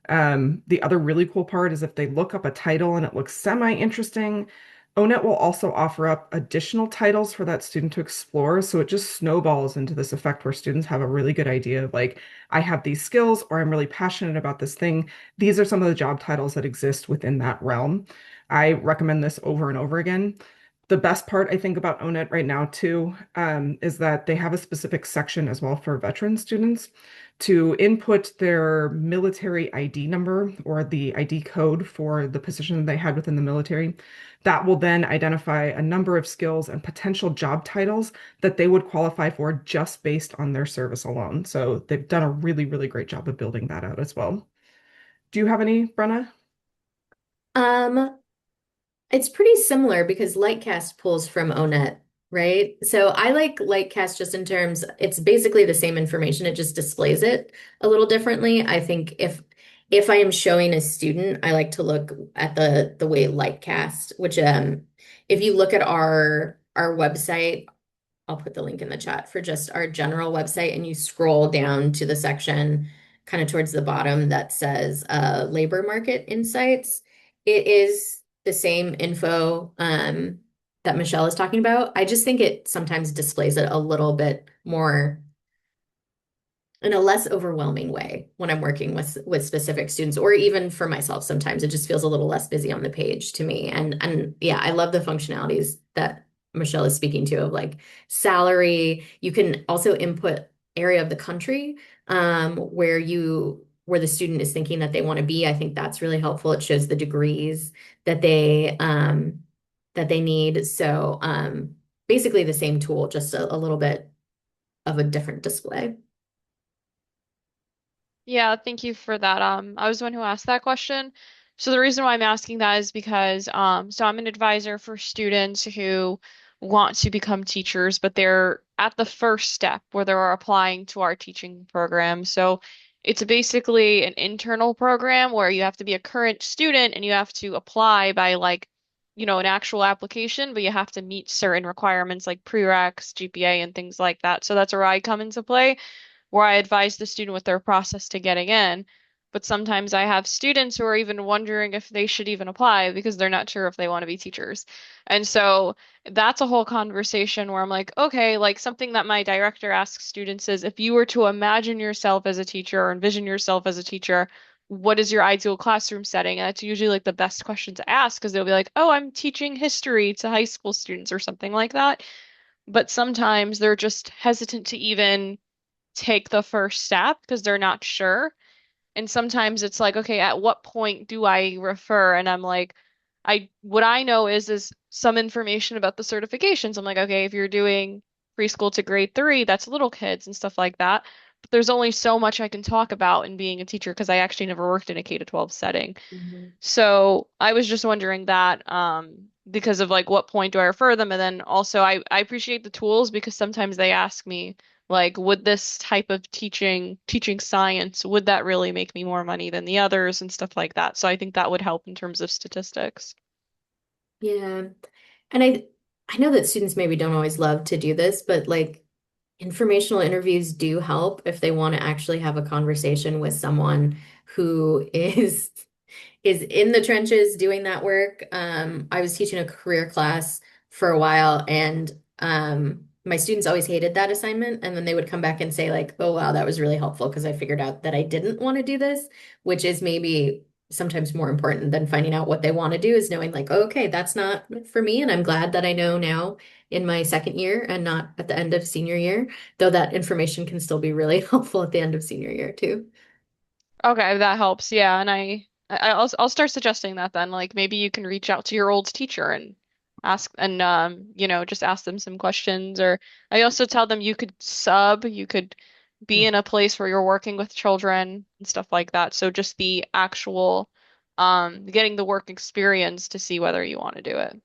The other really cool part is if they look up a title and it looks semi-interesting, ONET will also offer up additional titles for that student to explore. So it just snowballs into this effect where students have a really good idea of like, I have these skills or I'm really passionate about this thing. These are some of the job titles that exist within that realm. I recommend this over and over again. The best part I think about ONET right now too, is that they have a specific section as well for veteran students to input their military ID number or the ID code for the position they had within the military. That will then identify a number of skills and potential job titles that they would qualify for just based on their service alone. So they've done a really, really great job of building that out as well. Do you have any, Brenna? Um, It's pretty similar because Lightcast pulls from Onet, right? So I like Lightcast just in terms, it's basically the same information, it just displays it a little differently. I think if I am showing a student, I like to look at the way Lightcast, which if you look at our website, I'll put the link in the chat for just our general website, and you scroll down to the section kind of towards the bottom that says labor market insights. It is the same info that Michelle is talking about. I just think it sometimes displays it a little bit more in a less overwhelming way when I'm working with specific students, or even for myself. Sometimes it just feels a little less busy on the page to me. And yeah, I love the functionalities that Michelle is speaking to of like salary. You can also input area of the country where the student is thinking that they want to be. I think that's really helpful. It shows the degrees that they need. So basically the same tool, just a little bit of a different display. Yeah, thank you for that. I was the one who asked that question. So the reason why I'm asking that is because so I'm an advisor for students who want to become teachers, but they're at the first step where they're applying to our teaching program. So it's basically an internal program where you have to be a current student and you have to apply by like, an actual application, but you have to meet certain requirements like prereqs, GPA, and things like that. So that's where I come into play where I advise the student with their process to getting in. But sometimes I have students who are even wondering if they should even apply because they're not sure if they want to be teachers. And so that's a whole conversation where I'm like, okay, like something that my director asks students is if you were to imagine yourself as a teacher or envision yourself as a teacher, what is your ideal classroom setting? And that's usually like the best question to ask because they'll be like, oh, I'm teaching history to high school students or something like that. But sometimes they're just hesitant to even take the first step because they're not sure. And sometimes it's like, okay, at what point do I refer? And I'm like, what I know is some information about the certifications. I'm like, okay, if you're doing preschool to grade 3, that's little kids and stuff like that. but there's only so much I can talk about in being a teacher because I actually never worked in a K to 12 setting. Mhm. So I was just wondering that because of like what point do I refer them? And then also I appreciate the tools because sometimes they ask me like, would this type of teaching science, would that really make me more money than the others and stuff like that? So I think that would help in terms of statistics. Yeah. And I know that students maybe don't always love to do this, but like informational interviews do help if they want to actually have a conversation with someone who is in the trenches doing that work. I was teaching a career class for a while, and my students always hated that assignment. And then they would come back and say, like, oh, wow, that was really helpful because I figured out that I didn't want to do this, which is maybe sometimes more important than finding out what they want to do, is knowing, like, oh, okay, that's not for me. And I'm glad that I know now in my second year and not at the end of senior year, though that information can still be really helpful at the end of senior year, too. Okay, that helps. Yeah, and I'll start suggesting that then. Like maybe you can reach out to your old teacher and ask and just ask them some questions. Or I also tell them you could sub, you could be in a place where you're working with children and stuff like that. So just the actual getting the work experience to see whether you want to do it.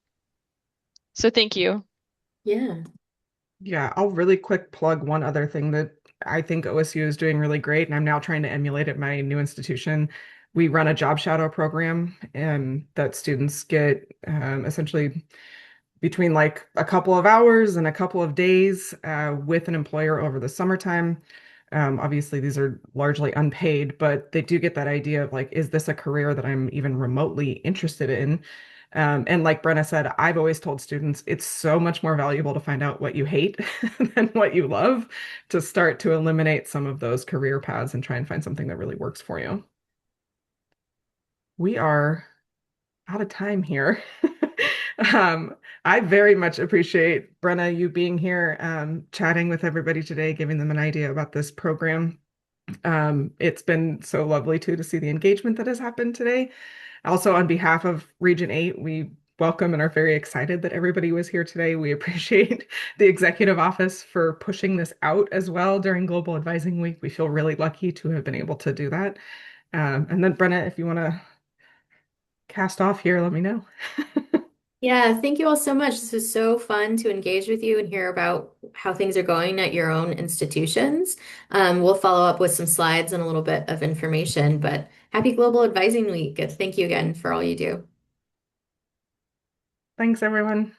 So thank you. Yeah. Yeah, I'll really quick plug one other thing that I think OSU is doing really great, and I'm now trying to emulate at my new institution. We run a job shadow program, and that students get essentially between like a couple of hours and a couple of days with an employer over the summertime. Obviously, these are largely unpaid, but they do get that idea of like, is this a career that I'm even remotely interested in? And like Brenna said, I've always told students it's so much more valuable to find out what you hate than what you love to start to eliminate some of those career paths and try and find something that really works for you. We are out of time here. I very much appreciate Brenna you being here, chatting with everybody today, giving them an idea about this program. It's been so lovely too to see the engagement that has happened today. Also, on behalf of Region 8, we welcome and are very excited that everybody was here today. We appreciate the executive office for pushing this out as well during Global Advising Week. We feel really lucky to have been able to do that. And then, Brenna, if you want to cast off here, let me know. Yeah, thank you all so much. This was so fun to engage with you and hear about how things are going at your own institutions. We'll follow up with some slides and a little bit of information, but happy Global Advising Week. Thank you again for all you do. Thanks, everyone.